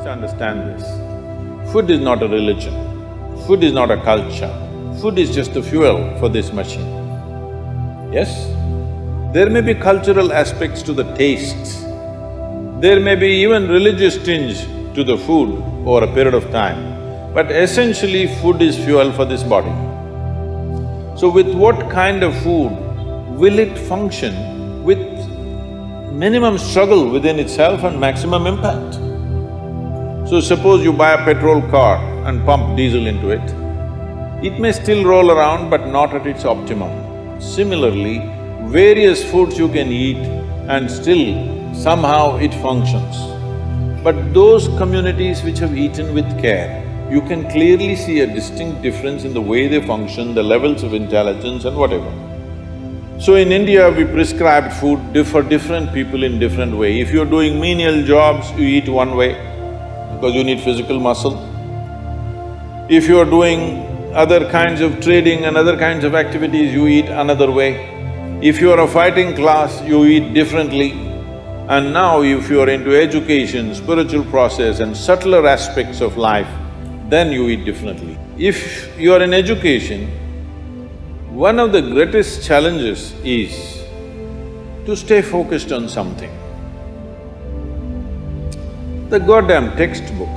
understand this. Food is not a religion, food is not a culture, food is just the fuel for this machine. Yes? There may be cultural aspects to the tastes, there may be even religious tinge to the food over a period of time, but essentially food is fuel for this body. So with what kind of food will it function with minimum struggle within itself and maximum impact? So suppose you buy a petrol car and pump diesel into it, it may still roll around but not at its optimum. Similarly, various foods you can eat and still somehow it functions. But those communities which have eaten with care, you can clearly see a distinct difference in the way they function, the levels of intelligence and whatever. So in India, we prescribe food for different people in different way. If you're doing menial jobs, you eat one way because you need physical muscle. If you're doing other kinds of trading and other kinds of activities, you eat another way. If you're a fighting class, you eat differently. And now if you're into education, spiritual process and subtler aspects of life, then you eat differently. If you're in education, one of the greatest challenges is to stay focused on something. The goddamn textbook.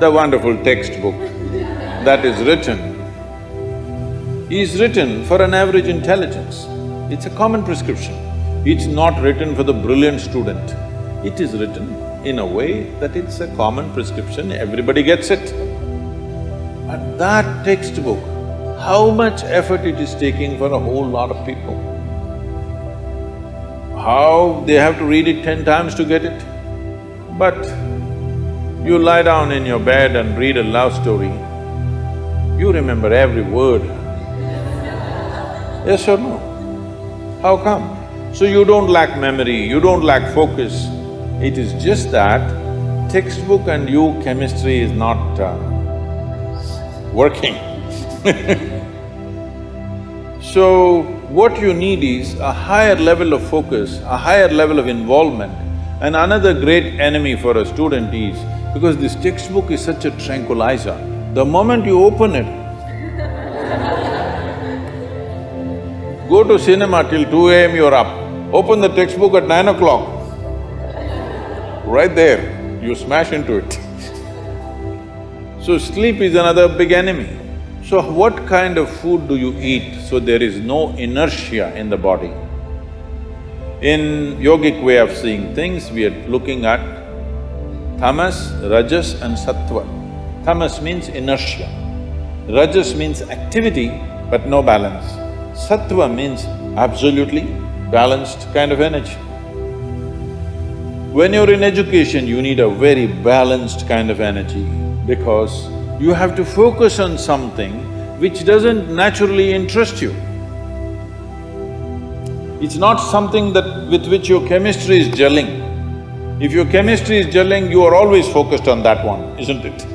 The wonderful textbook that is written for an average intelligence. It's a common prescription. It's not written for the brilliant student. It is written in a way that it's a common prescription, everybody gets it. But that textbook, how much effort it is taking for a whole lot of people. How they have to read it 10 times to get it. But you lie down in your bed and read a love story, you remember every word. Yes or no? How come? So you don't lack memory, you don't lack focus. It is just that textbook and you, chemistry is not working. So what you need is a higher level of focus, a higher level of involvement. And another great enemy for a student is, because this textbook is such a tranquilizer, the moment you open it, go to cinema till 2 a.m. you're up, open the textbook at 9 o'clock, right there, you smash into it. So sleep is another big enemy. So what kind of food do you eat so there is no inertia in the body? In yogic way of seeing things, we are looking at tamas, rajas and sattva. Tamas means inertia, rajas means activity but no balance. Sattva means absolutely balanced kind of energy. When you're in education, you need a very balanced kind of energy because you have to focus on something which doesn't naturally interest you. It's not something with which your chemistry is gelling. If your chemistry is gelling, you are always focused on that one, isn't it?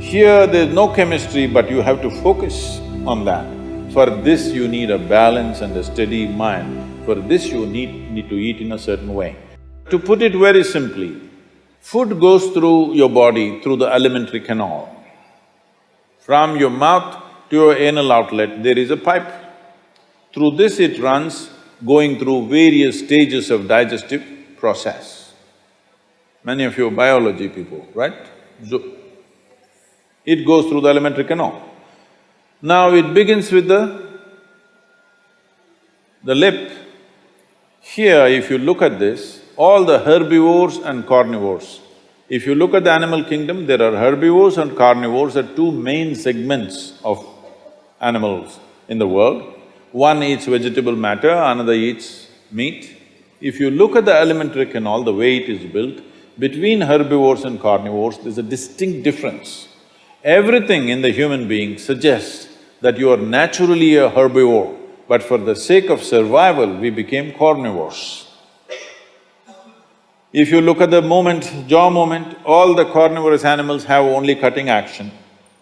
Here there's no chemistry, but you have to focus on that. For this you need a balance and a steady mind. For this you need to eat in a certain way. To put it very simply, food goes through your body through the alimentary canal. From your mouth to your anal outlet, there is a pipe. Through this it runs, going through various stages of digestive process. Many of you are biology people, right? So, it goes through the alimentary canal. Now it begins with the lip. Here, if you look at this, all the herbivores and carnivores. If you look at the animal kingdom, there are herbivores and carnivores are two main segments of animals in the world. One eats vegetable matter, another eats meat. If you look at the alimentary canal, the way it is built, between herbivores and carnivores, there's a distinct difference. Everything in the human being suggests that you are naturally a herbivore, but for the sake of survival, we became carnivores. If you look at the jaw movement, all the carnivorous animals have only cutting action.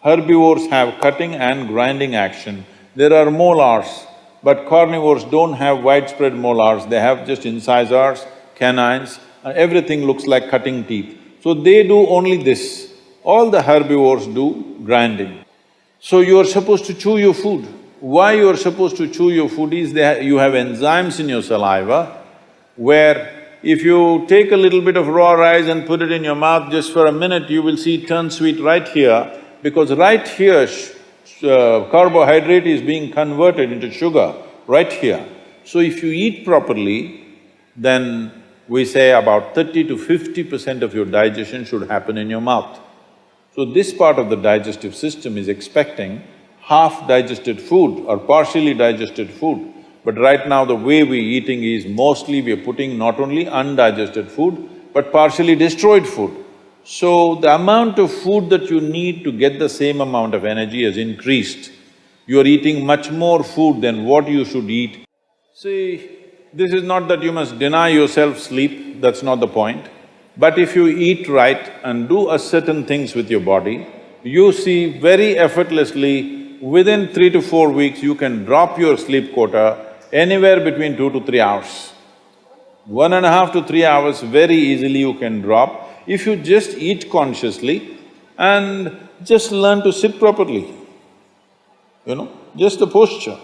Herbivores have cutting and grinding action. There are molars But carnivores don't have widespread molars, they have just incisors, canines, and everything looks like cutting teeth. So they do only this. All the herbivores do grinding. So you are supposed to chew your food. Why you are supposed to chew your food is you have enzymes in your saliva where if you take a little bit of raw rice and put it in your mouth just for a minute, you will see it turn sweet right here, because right here carbohydrate is being converted into sugar, right here. So if you eat properly, then we say about 30 to 50% of your digestion should happen in your mouth. So this part of the digestive system is expecting half-digested food or partially digested food. But right now the way we're eating is mostly we're putting not only undigested food, but partially destroyed food. So the amount of food that you need to get the same amount of energy has increased. You are eating much more food than what you should eat. See, this is not that you must deny yourself sleep, that's not the point. But if you eat right and do a certain things with your body, you see very effortlessly, within 3 to 4 weeks, you can drop your sleep quota anywhere between 2 to 3 hours. 1.5 to 3 hours, very easily you can drop if you just eat consciously and just learn to sit properly, just the posture,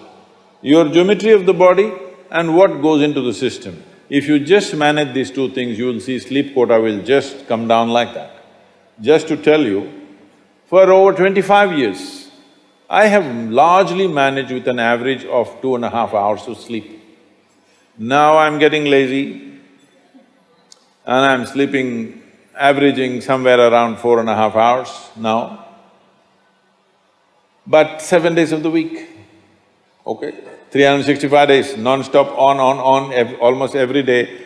your geometry of the body and what goes into the system. If you just manage these two things, you will see sleep quota will just come down like that. Just to tell you, for over 25 years, I have largely managed with an average of 2.5 hours of sleep. Now I'm getting lazy and I'm sleeping, averaging somewhere around 4.5 hours now, but 7 days of the week, okay? 365 days, non-stop, on, almost every day.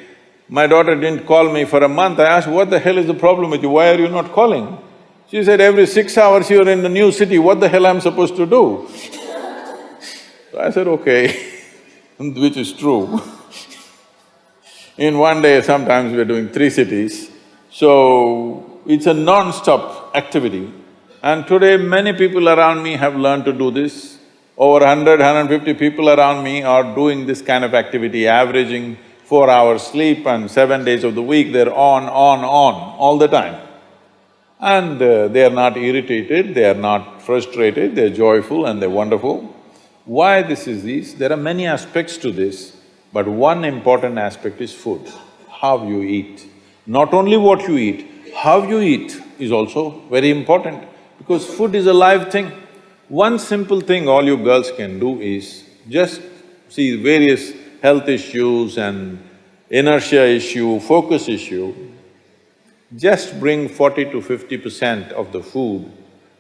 My daughter didn't call me for a month. I asked, what the hell is the problem with you? Why are you not calling? She said, every 6 hours you're in the new city, what the hell I'm supposed to do? So I said, okay, which is true. In one day, sometimes we're doing 3 cities, so it's a non-stop activity. And today, many people around me have learned to do this. Over 100, 150 people around me are doing this kind of activity, averaging 4 hours sleep and 7 days of the week, they're on, all the time. And they are not irritated, they are not frustrated, they're joyful and they're wonderful. Why this is this? There are many aspects to this, but one important aspect is food, how you eat. Not only what you eat, how you eat is also very important, because food is a live thing. One simple thing all you girls can do is just see various health issues and inertia issue, focus issue, just bring 40 to 50% of the food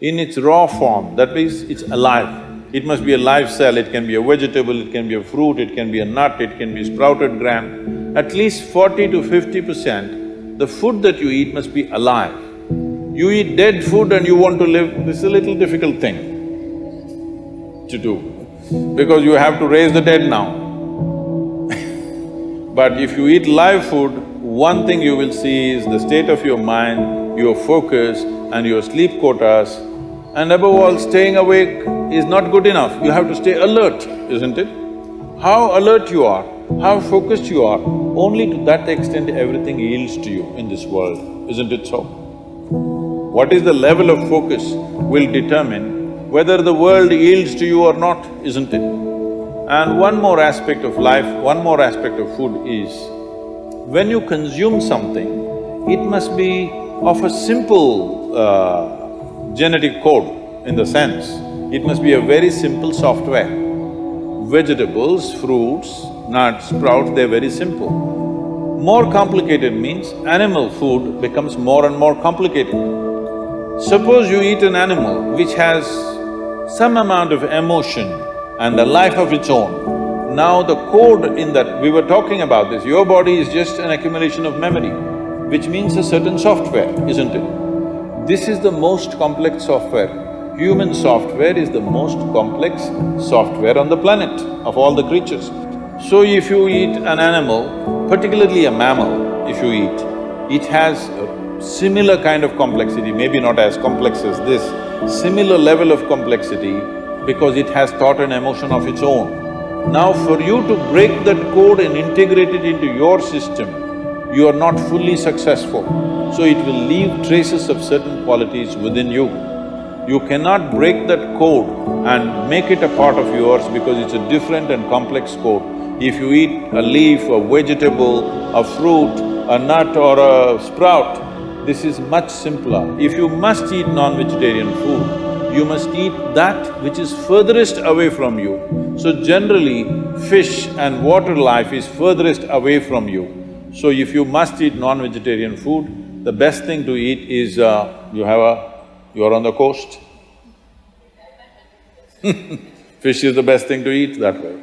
in its raw form, that means it's alive. It must be a live cell, it can be a vegetable, it can be a fruit, it can be a nut, it can be sprouted gram. At least 40 to 50%, the food that you eat must be alive. You eat dead food and you want to live, this is a little difficult thing to do, because you have to raise the dead now. But if you eat live food, one thing you will see is the state of your mind, your focus and your sleep quotas, and above all, staying awake is not good enough, you have to stay alert, isn't it? How alert you are, how focused you are, only to that extent everything yields to you in this world, isn't it so? What is the level of focus will determine whether the world yields to you or not, isn't it? And one more aspect of life, one more aspect of food is, when you consume something, it must be of a simple genetic code in the sense, it must be a very simple software. Vegetables, fruits, nuts, sprouts, they're very simple. More complicated means animal food becomes more and more complicated. Suppose you eat an animal which has some amount of emotion and a life of its own. Now the code in that… we were talking about this, your body is just an accumulation of memory, which means a certain software, isn't it? This is the most complex software. Human software is the most complex software on the planet of all the creatures. So if you eat an animal, particularly a mammal, if you eat, it has a similar kind of complexity, maybe not as complex as this, similar level of complexity, because it has thought and emotion of its own. Now for you to break that code and integrate it into your system, you are not fully successful. So it will leave traces of certain qualities within you. You cannot break that code and make it a part of yours because it's a different and complex code. If you eat a leaf, a vegetable, a fruit, a nut or a sprout, this is much simpler. If you must eat non-vegetarian food, you must eat that which is furthest away from you. So generally, fish and water life is furthest away from you. So if you must eat non-vegetarian food, the best thing to eat is you're on the coast. Fish is the best thing to eat that way.